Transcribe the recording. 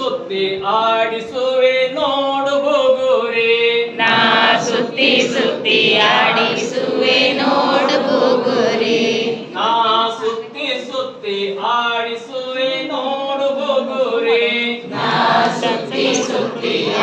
ಸುತ್ತಿ ಆಡಿಸುವೆ ನೋಡು ಬುಗುರಿ. ನಾ ಸುತ್ತಿ ಸುತ್ತಿ ಆಡಿಸುವೆ ನೋಡು ಬುಗುರಿ. ನಾ ಸುತ್ತಿ ಸುತ್ತಿ ಆಡಿಸುವೆ ನೋಡು ಬುಗುರಿ. ನಾ ಸುತ್ತಿ ಸುತ್ತಿ